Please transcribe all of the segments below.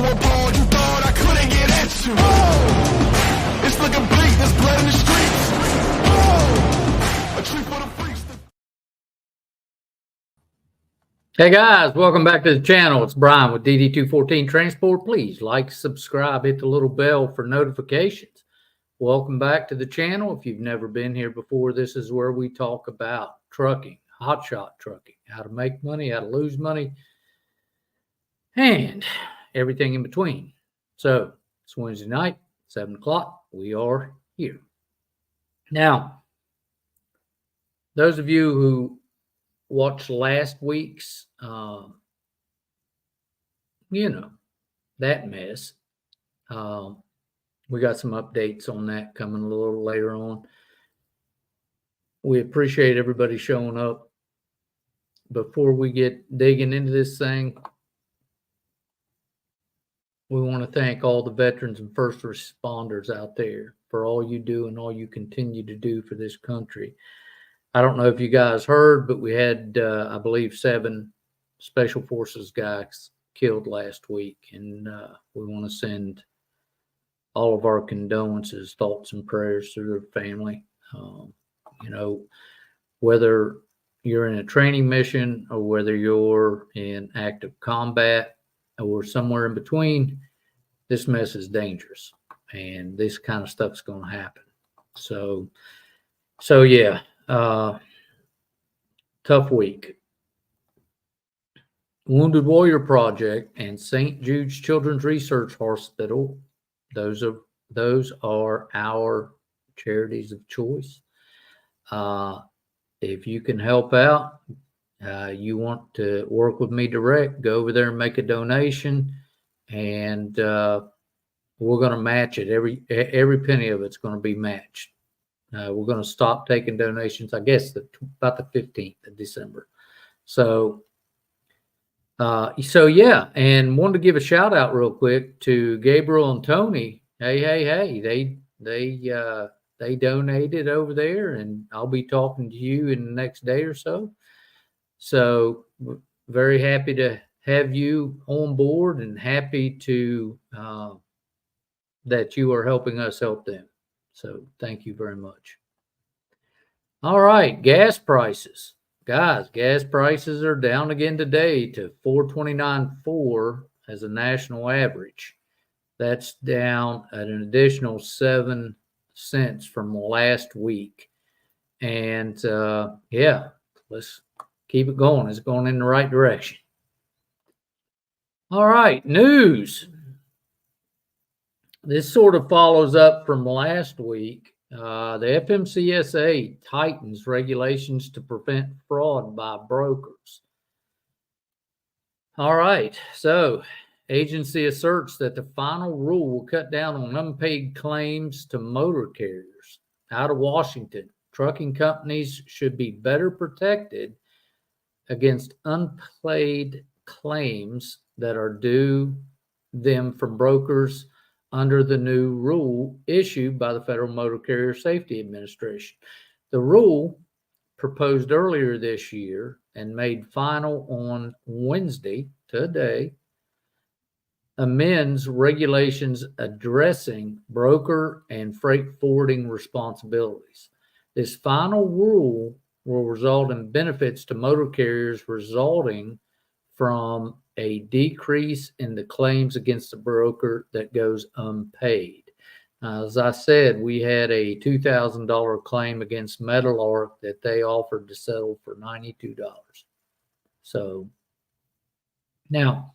appalled you thought I couldn't get at you. Oh, it's looking bleak, there's blood in the streets. Oh, a treat for the freaks. Hey guys, welcome back to the channel. It's Bryan with DD214 Transport. Please like, subscribe, hit the little bell for notifications. Welcome back to the channel. If you've never been here before, this is where we talk about trucking, hotshot trucking, how to make money, how to lose money, and everything in between. So it's Wednesday night, 7 o'clock. We are here. Now, those of you who watched last week's, that mess. We got some updates on that coming a little later on. We appreciate everybody showing up. Before we get digging into this thing, we want to thank all the veterans and first responders out there for all you do and all you continue to do for this country. I don't know if you guys heard, but we had, I believe, 7 Special Forces guys killed last week. And we want to send all of our condolences, thoughts, and prayers to their family. Whether you're in a training mission or whether you're in active combat or somewhere in between, this mess is dangerous. And this kind of stuff's going to happen. So yeah. Tough week. Wounded Warrior Project and St. Jude's Children's Research Hospital, those are our charities of choice. If you can help out, you want to work with me direct, go over there and make a donation, and we're going to match it. Every penny of it's going to be matched. We're going to stop taking donations, I guess, about the 15th of December. So yeah, and wanted to give a shout out real quick to Gabriel and Tony. Hey, they donated over there, and I'll be talking to you in the next day or so. So very happy to have you on board, and happy to that you are helping us help them. So thank you very much. All right, gas prices. Guys, gas prices are down again today to $4.29.4 as a national average. That's down at an additional 7 cents from last week. And yeah, let's keep it going. It's going in the right direction. All right, news. This sort of follows up from last week. The FMCSA tightens regulations to prevent fraud by brokers. All right, so agency asserts that the final rule will cut down on unpaid claims to motor carriers. Out of Washington, trucking companies should be better protected against unpaid claims that are due them from brokers under the new rule issued by the Federal Motor Carrier Safety Administration. The rule, proposed earlier this year and made final on Wednesday, today, amends regulations addressing broker and freight forwarding responsibilities. This final rule will result in benefits to motor carriers resulting from a decrease in the claims against the broker that goes unpaid. As I said, we had a $2,000 claim against Metalark that they offered to settle for $92. So now,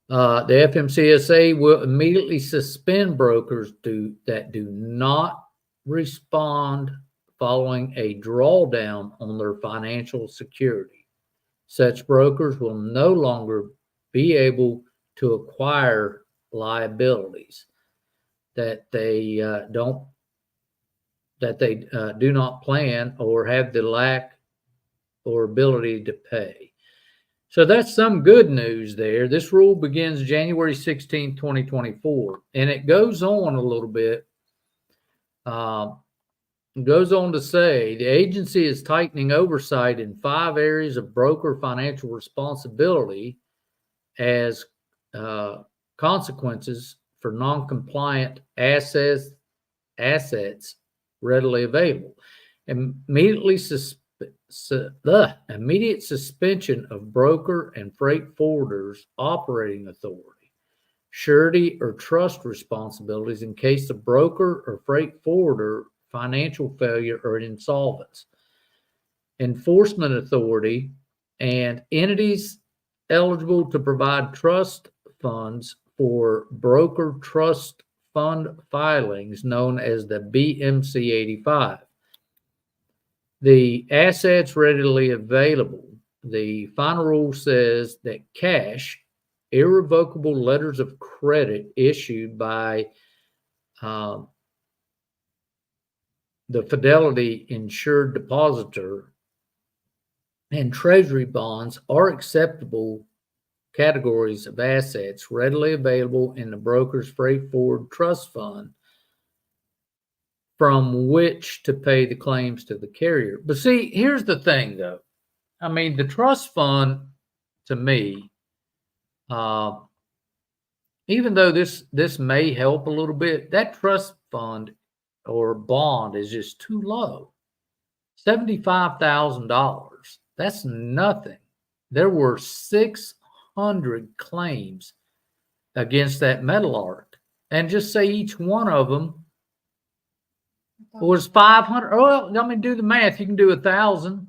the FMCSA will immediately suspend brokers that do not respond following a drawdown on their financial security. Such brokers will no longer be able to acquire liabilities that they do not plan or have the lack or ability to pay. So that's some good news there. This rule begins January 16, 2024, and it goes on a little bit. It goes on to say the agency is tightening oversight in 5 areas of broker financial responsibility as consequences for non-compliant assets readily available. Immediate suspension of broker and freight forwarders operating authority, surety or trust responsibilities in case the broker or freight forwarder financial failure or insolvents, enforcement authority, and entities eligible to provide trust funds for broker trust fund filings known as the BMC 85. The assets readily available. The final rule says that cash, irrevocable letters of credit issued by the Fidelity insured depositor, and treasury bonds are acceptable categories of assets readily available in the broker's freight forward trust fund from which to pay the claims to the carrier. But see, here's the thing though. I mean, the trust fund, to me, even though this may help a little bit, that trust fund or bond is just too low. $75,000. That's nothing. There were 600 claims against that metal art, and just say each one of them was 500. Well, I mean, do the math. You can do 1,000.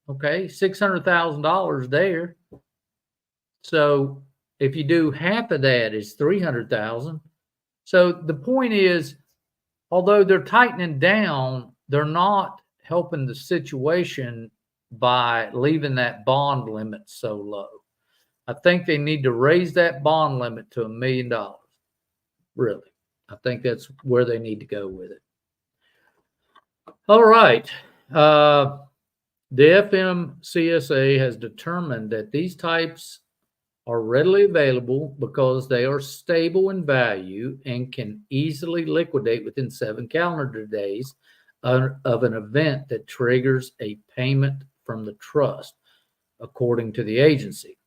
Okay, $600,000 there. So if you do half of that, it's 300,000. So the point is, although they're tightening down, they're not helping the situation by leaving that bond limit so low. I think they need to raise that bond limit to $1 million. Really, I think that's where they need to go with it. All right. The FMCSA has determined that these types are readily available because they are stable in value and can easily liquidate within 7 calendar days of an event that triggers a payment from the trust, according to the agency.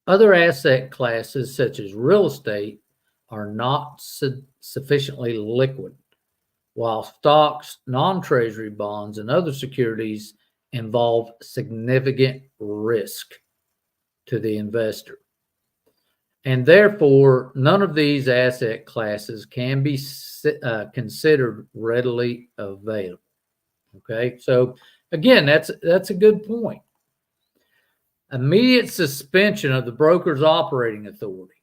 Other asset classes, such as real estate, are not sufficiently liquid, while stocks, non-treasury bonds, and other securities involve significant risk to the investor. And therefore, none of these asset classes can be considered readily available. Okay, so again, that's a good point. Immediate suspension of the broker's operating authority.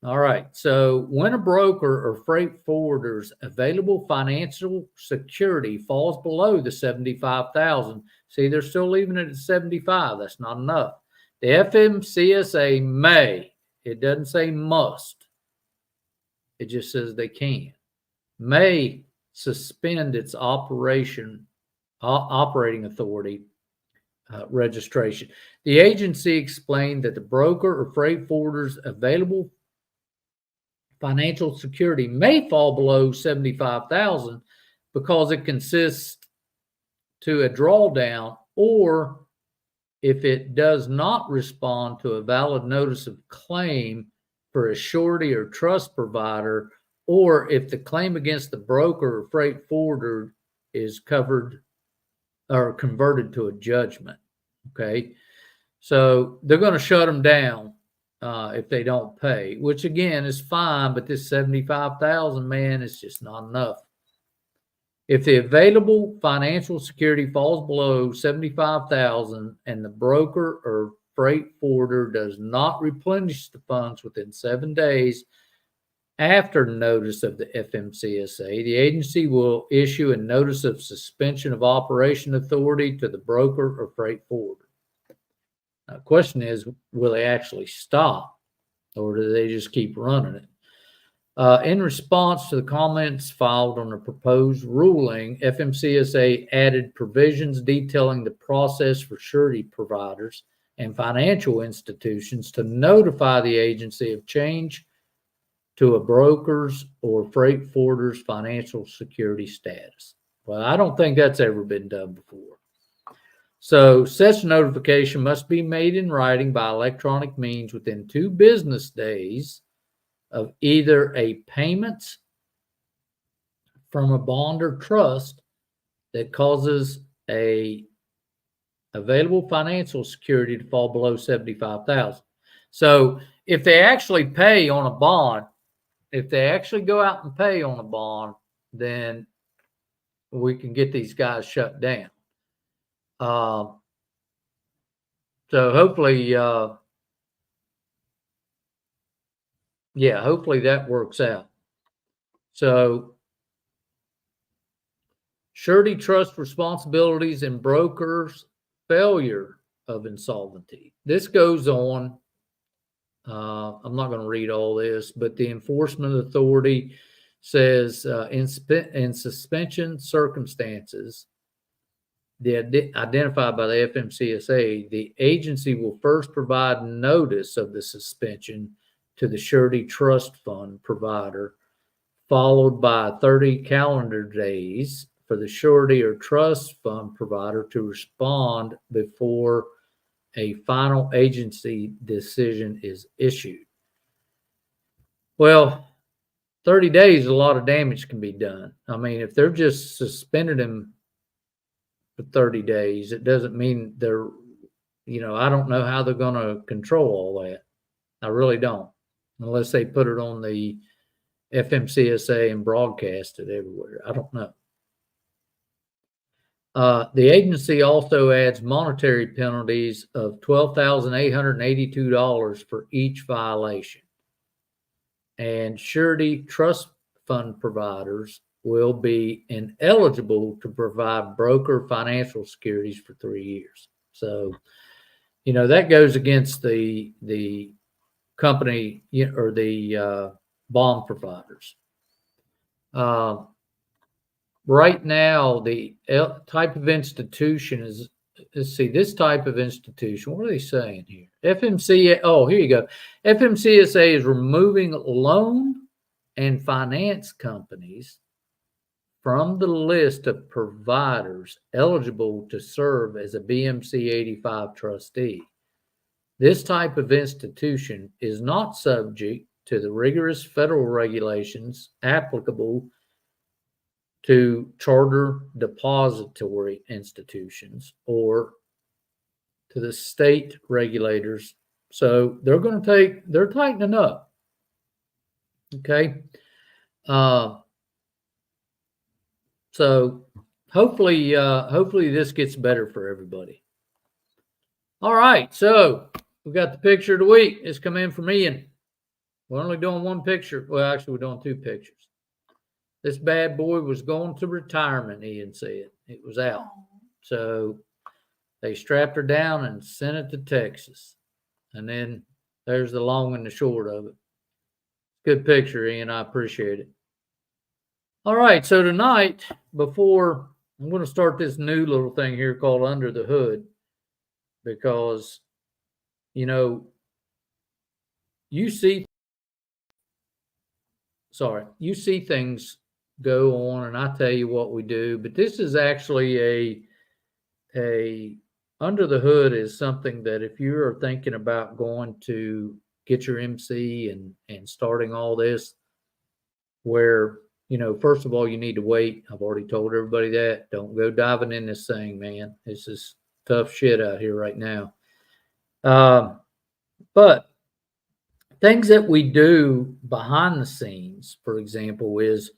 All right, so when a broker or freight forwarder's available financial security falls below the 75,000, see, they're still leaving it at 75. That's not enough. The FMCSA may, it doesn't say must, it just says they can, may suspend its operating authority registration. The agency explained that the broker or freight forwarder's available financial security may fall below 75,000 because it consists to a drawdown, or if it does not respond to a valid notice of claim for a surety or trust provider, or if the claim against the broker or freight forwarder is covered or converted to a judgment. Okay, so they're going to shut them down if they don't pay, which again is fine, but this 75,000, man, is just not enough. If the available financial security falls below 75,000 and the broker or freight forwarder does not replenish the funds within 7 days after notice of the FMCSA, the agency will issue a notice of suspension of operation authority to the broker or freight forwarder. Now, the question is, will they actually stop, or do they just keep running it? In response to the comments filed on the proposed ruling, FMCSA added provisions detailing the process for surety providers and financial institutions to notify the agency of change to a broker's or freight forwarder's financial security status. Well, I don't think that's ever been done before. So such notification must be made in writing by electronic means within 2 business days of either a payment from a bond or trust that causes a available financial security to fall below 75,000. So if they actually pay on a bond, if they actually go out and pay on a bond, then we can get these guys shut down. So hopefully, hopefully that works out. So surety trust responsibilities and brokers' failure of insolvency. This goes on. I'm not going to read all this, but the enforcement authority says in suspension circumstances identified by the FMCSA, the agency will first provide notice of the suspension to the surety trust fund provider, followed by 30 calendar days for the surety or trust fund provider to respond before a final agency decision is issued. Well, 30 days, a lot of damage can be done. I mean, if they're just suspending him for 30 days, it doesn't mean they're, I don't know how they're going to control all that. I really don't, unless they put it on the FMCSA and broadcast it everywhere. I don't know. The agency also adds monetary penalties of $12,882 for each violation. And surety trust fund providers will be ineligible to provide broker financial securities for 3 years. So, that goes against the company or the bond providers. Right now, the type of institution is, let's see, this type of institution, what are they saying here? FMCSA, oh, here you go. FMCSA is removing loan and finance companies from the list of providers eligible to serve as a BMC 85 trustee. This type of institution is not subject to the rigorous federal regulations applicable to charter depository institutions or to the state regulators. So they're tightening up. Okay. So hopefully this gets better for everybody. All right. So we got the picture of the week. It's come in from Ian. We're only doing one picture. Well, actually, we're doing 2 pictures. This bad boy was going to retirement, Ian said. It was out. So they strapped her down and sent it to Texas. And then there's the long and the short of it. Good picture, Ian. I appreciate it. All right. So tonight, before I'm going to start this new little thing here called Under the Hood, because, you see things go on, and I tell you what we do, but this is actually a under the hood is something that if you are thinking about going to get your MC and starting all this, where, first of all, you need to wait. I've already told everybody that. Don't go diving in this thing, man. This is tough shit out here right now. But things that we do behind the scenes, for example, is,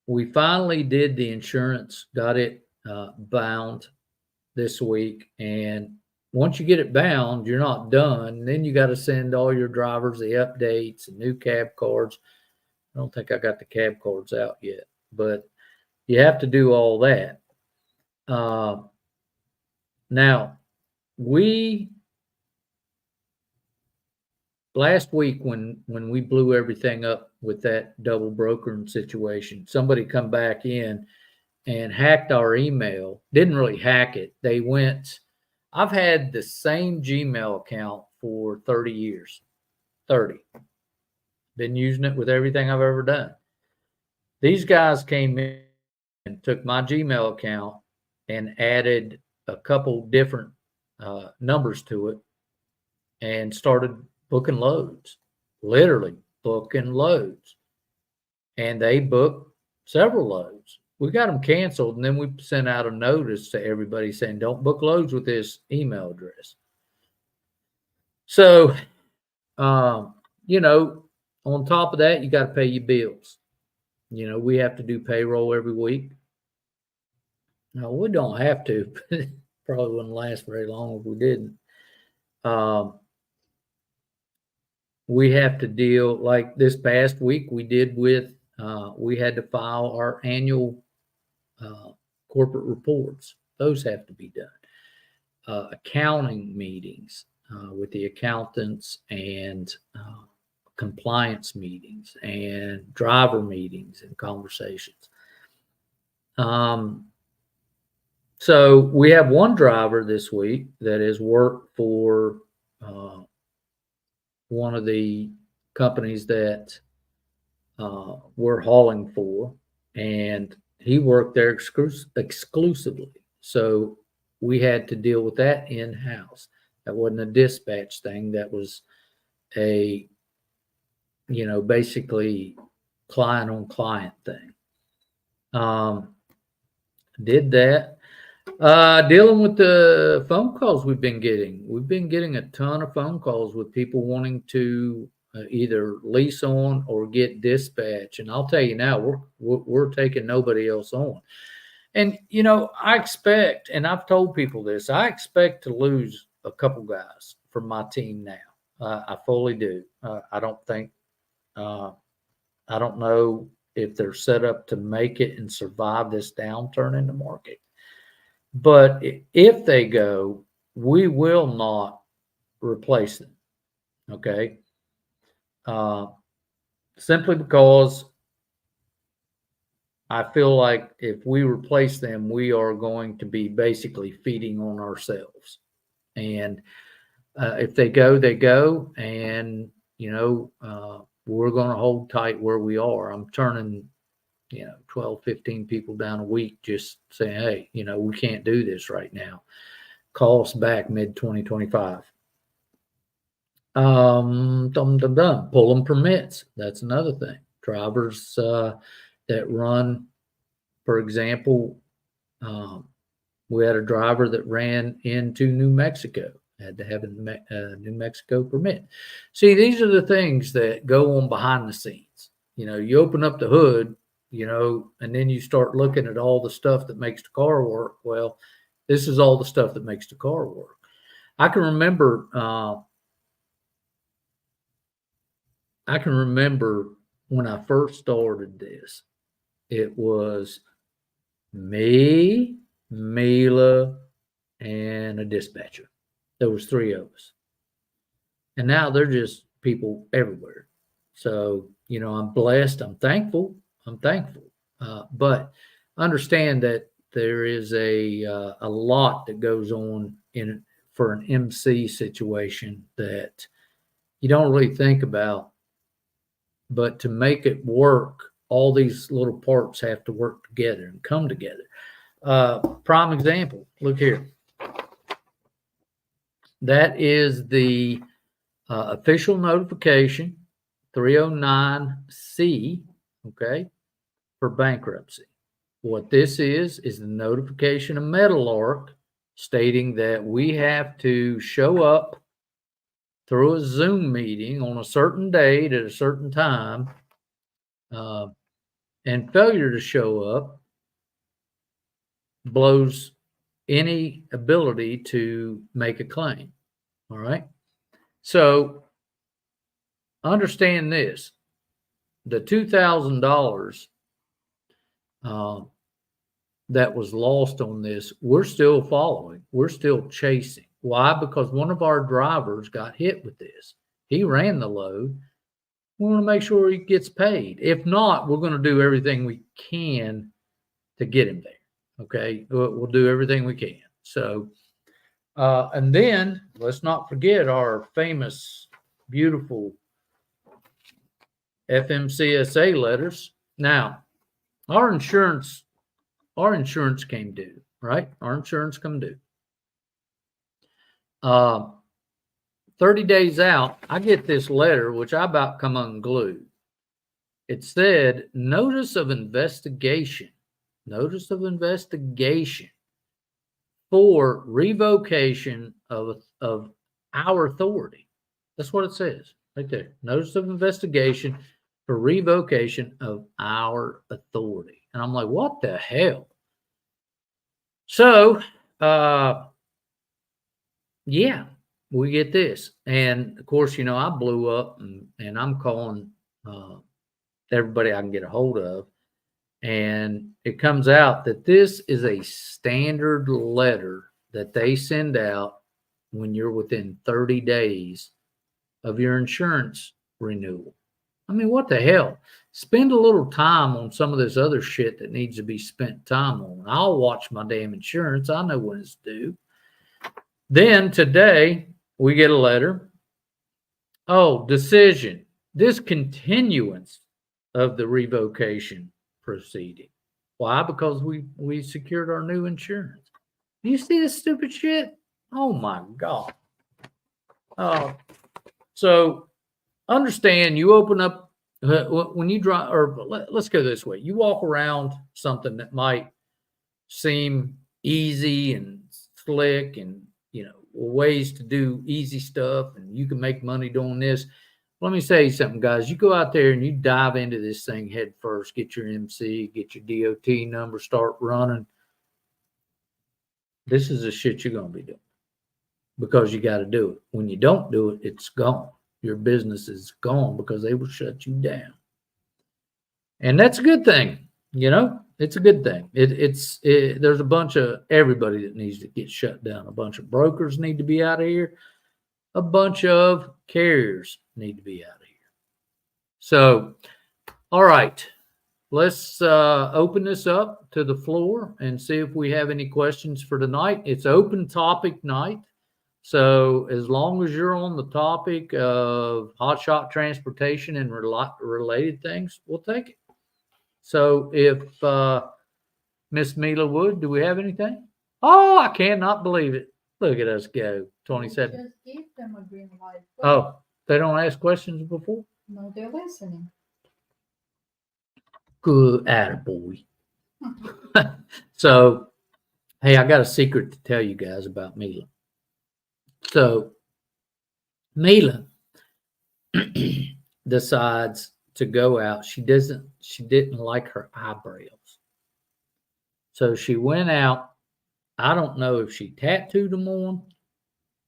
we finally did the insurance, got it bound this week. And once you get it bound, you're not done. Then you got to send all your drivers the updates and new cab cards. I don't think I got the cab cards out yet, but you have to do all that. Now, last week when we blew everything up with that double brokering situation, somebody come back in and hacked our email. Didn't really hack it. I've had the same Gmail account for 30 years. 30. Been using it with everything I've ever done. These guys came in and took my Gmail account and added a couple different numbers to it and started booking loads, literally booking loads. And they booked several loads. We got them canceled, and then we sent out a notice to everybody saying, don't book loads with this email address. So, you know, on top of that, you got to pay your bills. You know, we have to do payroll every week. No, we don't have to. Probably wouldn't last very long if we didn't. We have to deal, like this past week we did with, we had to file our annual corporate reports. Those have to be done. Accounting meetings with the accountants, and compliance meetings, and driver meetings and conversations. So we have one driver this week that has worked for one of the companies that we're hauling for, and he worked there exclusively. So we had to deal with that in-house. That wasn't a dispatch thing. That was a, you know, basically client on client thing. Did that. Dealing with the phone calls we've been getting. We've been getting a ton of phone calls with people wanting to either lease on or get dispatch. And I'll tell you now, we're taking nobody else on. And, you know, I expect, and I've told people this, I expect to lose a couple guys from my team now. I fully do. I don't think, I don't know if they're set up to make it and survive this downturn in the market. But if they go, we will not replace them. Okay. Simply because I feel like if we replace them, we are going to be basically feeding on ourselves. And if they go, they go. And, you know, we're going to hold tight where we are. I'm turning, you know, 12, 15 people down a week, just saying, hey, you know, we can't do this right now. Call us back mid-2025. Pull them permits. That's another thing. Drivers that run, for example, we had a driver that ran into New Mexico, had to have a New Mexico permit. See, these are the things that go on behind the scenes. You know, you open up the hood, you know, and then you start looking at all the stuff that makes the car work. Well, this is all the stuff that makes the car work. I can remember when I first started this, it was me, Mila, and a dispatcher. There was three of us. And now they're just people everywhere. So, you know, I'm blessed. I'm thankful. But understand that there is a lot that goes on for an MC situation that you don't really think about. But to make it work, all these little parts have to work together and come together. Prime example, look here. That is the official notification, 309C, okay, for bankruptcy. What this is the notification of Meadowlark stating that we have to show up through a Zoom meeting on a certain date at a certain time, and failure to show up blows any ability to make a claim. All right. So understand this, the $2,000 that was lost on this, we're still following. We're still chasing. Why? Because one of our drivers got hit with this. He ran the load. We want to make sure he gets paid. If not, we're going to do everything we can to get him there. Okay. We'll do everything we can. So, and then let's not forget our famous, beautiful FMCSA letters. Now, our insurance came due. right? Our insurance come due. 30 days out, I get this letter, which I about come unglued. It said, notice of investigation for revocation of our authority. That's what it says right there. Notice of investigation for revocation of our authority. And I'm like, what the hell? So, yeah, we get this. And of course, I blew up and I'm calling everybody I can get a hold of. And it comes out that this is a standard letter that they send out when you're within 30 days of your insurance renewal. I mean, what the hell? Spend a little time on some of this other shit that needs to be spent time on. I'll watch my damn insurance. I know when it's due. Then today we get a letter. Oh, decision. Discontinuance of the revocation proceeding. Why? Because we secured our new insurance. Do you see this stupid shit? Oh my God. So understand, you open up when you drive, or let's go this way. You walk around something that might seem easy and slick and ways to do easy stuff, and you can make money doing this. Let me say something, guys. You go out there and you dive into this thing head first, get your MC, get your DOT number, start running. This is the shit you're going to be doing because you got to do it. When you don't do it, it's gone. Your business is gone because they will shut you down. And that's a good thing. It's a good thing. There's a bunch of everybody that needs to get shut down. A bunch of brokers need to be out of here. A bunch of carriers need to be out of here. So, all right, let's open this up to the floor and see if we have any questions for tonight. It's open topic night. So as long as you're on the topic of hotshot transportation and related things, we'll take it. So if Miss Mila Wood, do we have anything? Oh, I cannot believe it. Look at us go. 27. Just give them a green light. Oh, they don't ask questions before? No, they're listening. Good attaboy. So, hey, I got a secret to tell you guys about Mila. So, Mila decides to go out. She didn't like her eyebrows. So she went out. I don't know if she tattooed them on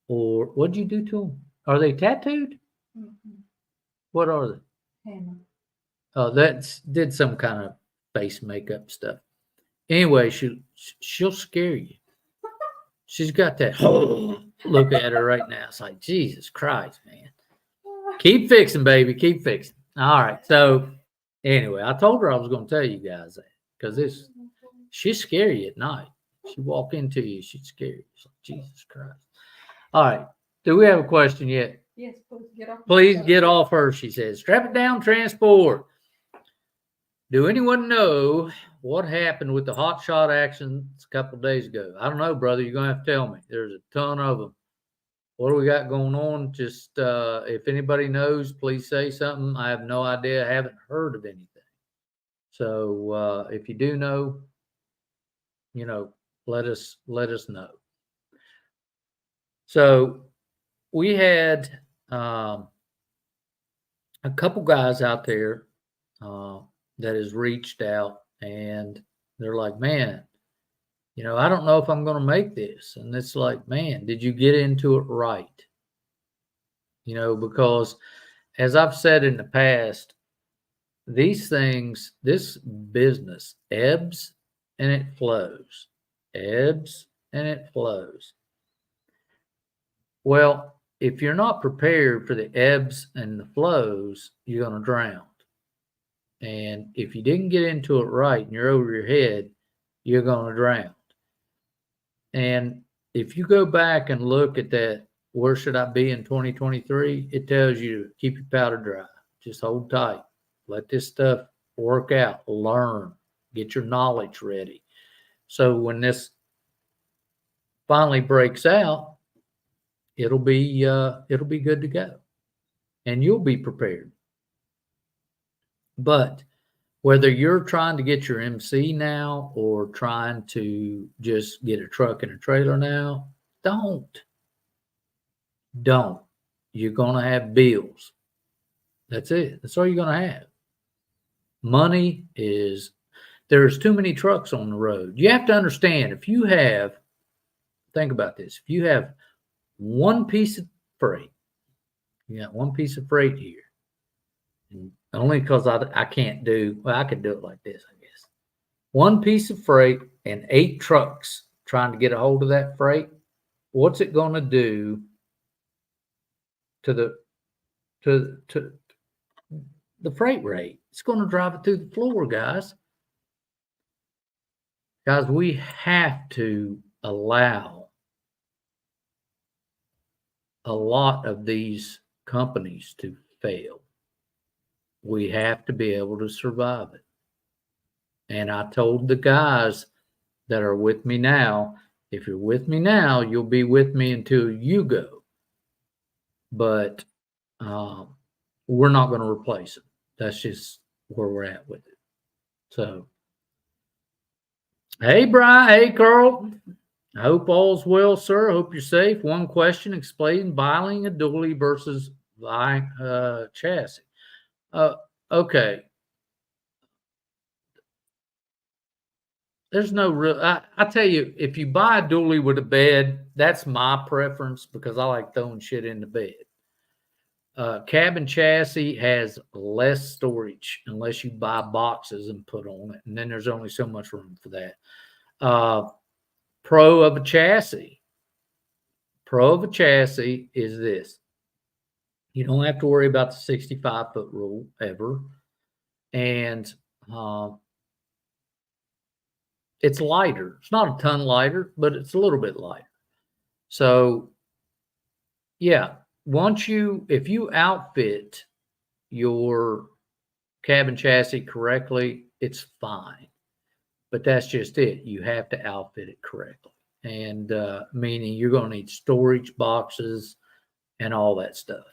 or what'd you do to them? Are they tattooed? Mm-hmm. What are they? Henna. Oh, that's did some kind of face makeup stuff. Anyway, she'll scare you. She's got that look at her right now. It's like, Jesus Christ, man. Keep fixing, baby. Keep fixing. All right. So anyway, I told her I was going to tell you guys that because she'll scare you at night. She walk into you, she'd scare you. It's like, Jesus Christ. All right. Do we have a question yet? Yes, please get off. Please get off her, she says. Strap it down, transport. Do anyone know what happened with the Hotshot actions a couple of days ago? I don't know, brother. You're going to have to tell me. There's a ton of them. What do we got going on? Just if anybody knows, please say something. I have no idea. I haven't heard of anything. So if you do know, let us know. So we had a couple guys out there that has reached out and they're like, man, I don't know if I'm going to make this. And it's like, man, did you get into it right? Because as I've said in the past, these things, this business ebbs and it flows, ebbs and it flows. Well, if you're not prepared for the ebbs and the flows, you're going to drown. And if you didn't get into it right and you're over your head, you're going to drown. And if you go back and look at that, where should I be in 2023? It tells you to keep your powder dry. Just hold tight. Let this stuff work out. Learn. Get your knowledge ready. So when this finally breaks out, it'll be good to go, and you'll be prepared. But whether you're trying to get your MC now or trying to just get a truck and a trailer now, don't. You're going to have bills. That's it. That's all you're going to have. Money is, there's too many trucks on the road. You have to understand, think about this. If you have one piece of freight, you got one piece of freight here, and only because I can't do, well, I could do it like this, I guess. One piece of freight and 8 trucks trying to get a hold of that freight. What's it going to do to the freight rate? It's going to drive it through the floor, guys. Guys, we have to allow a lot of these companies to fail. We have to be able to survive it. And I told the guys that are with me now, if you're with me now, you'll be with me until you go. But we're not going to replace them. That's just where we're at with it. So, hey, Bryan. Hey, Carl. I hope all's well, sir. I hope you're safe. One question: explain buying a dually versus buying chassis. Okay. There's no real. I tell you, if you buy a dually with a bed, that's my preference because I like throwing shit in the bed. Cabin chassis has less storage unless you buy boxes and put on it, and then there's only so much room for that. Pro of a chassis is this: you don't have to worry about the 65-foot rule ever, and it's lighter. It's not a ton lighter, but it's a little bit lighter. So, yeah. If you outfit your cabin chassis correctly, it's fine. But that's just it. You have to outfit it correctly. And meaning you're going to need storage boxes and all that stuff.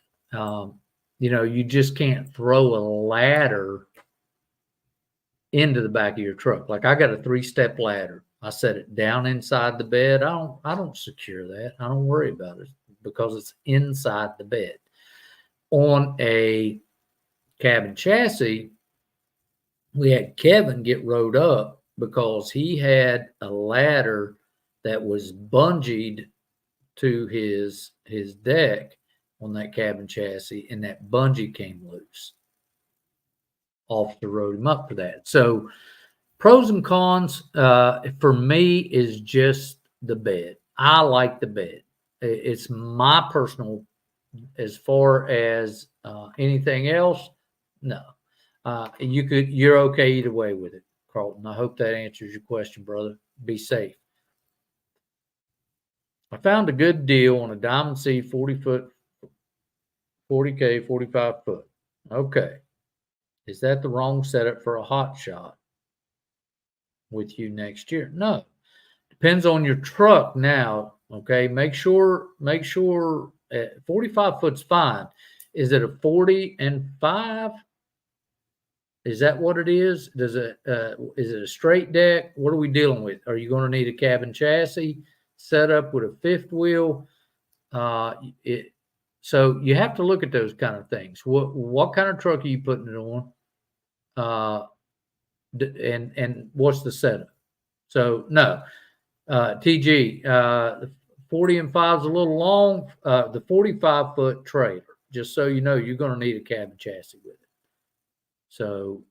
You just can't throw a ladder into the back of your truck. Like I got a 3-step ladder. I set it down inside the bed. I don't secure that. I don't worry about it because it's inside the bed. On a cabin chassis, we had Kevin get rode up because he had a ladder that was bungeed to his deck on that cabin chassis, and that bungee came loose. Officer rode him up for that. So pros and cons for me is just the bed. I like the bed. It's my personal. As far as anything else, no. You're okay either way with it, Carlton. I hope that answers your question, brother. Be safe. I found a good deal on a Diamond C 40-foot, 40K, 45-foot. Okay. Is that the wrong setup for a Hotshot with you next year? No. Depends on your truck now. Okay. Make sure 45 foot's fine. Is it a 40 and 5? Is that what it is? Is it a straight deck? What are we dealing with? Are you going to need a cabin chassis set up with a 5th wheel? So you have to look at those kind of things. What kind of truck are you putting it on? And what's the setup? So no, TG, the 40 and 5 is a little long. The 45-foot trailer, just so you know, you're going to need a cabin chassis with it. So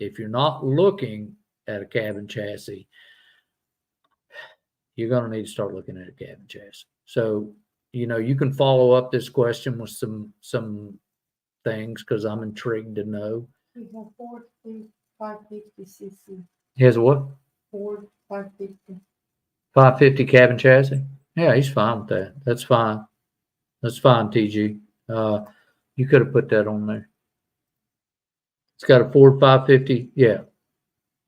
if you're not looking at a cabin chassis, you're going to need to start looking at a cabin chassis. So, you can follow up this question with some things because I'm intrigued to know. We have Ford 550cc. Here's what? Ford 550. 550 cabin chassis? Yeah, he's fine with that. That's fine. That's fine, TG. You could have put that on there. It's got a Ford 550. Yeah.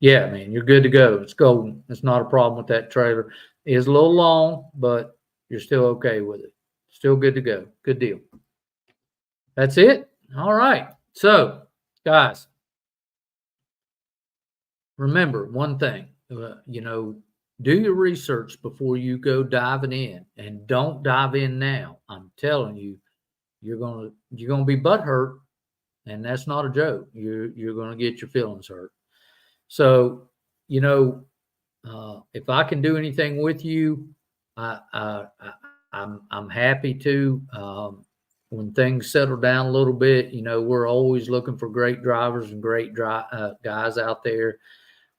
Yeah, man, you're good to go. It's golden. It's not a problem with that trailer. is a little long, but you're still okay with it. Still good to go. Good deal. That's it. All right. So, guys, remember one thing, do your research before you go diving in, and don't dive in now. I'm telling you, you're gonna be butthurt, and that's not a joke. You're gonna get your feelings hurt. So, if I can do anything with you, I'm happy to. When things settle down a little bit, we're always looking for great drivers and great guys out there.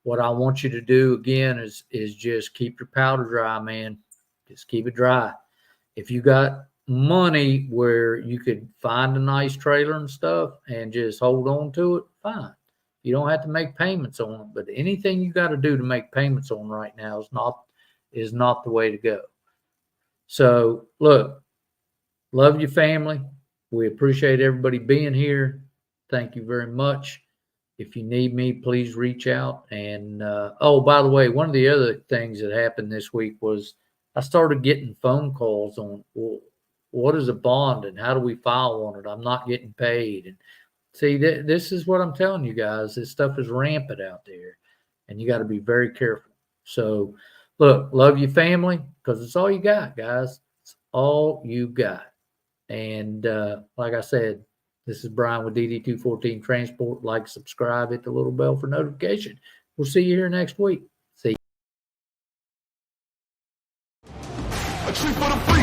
What I want you to do again is just keep your powder dry, man. Just keep it dry. If you got money where you could find a nice trailer and stuff and just hold on to it, fine. You don't have to make payments on it, but anything you got to do to make payments on right now is not the way to go. So look, love your family. We appreciate everybody being here. Thank you very much. If you need me, please reach out. And by the way, one of the other things that happened this week was I started getting phone calls on, well, what is a bond and how do we file on it? I'm not getting paid. And see, this is what I'm telling you guys. This stuff is rampant out there, and you got to be very careful. So, look, love your family because it's all you got, guys. It's all you got. And like I said, this is Bryan with DD214 Transport. Like, subscribe, hit the little bell for notification. We'll see you here next week. See you. A tree for the free.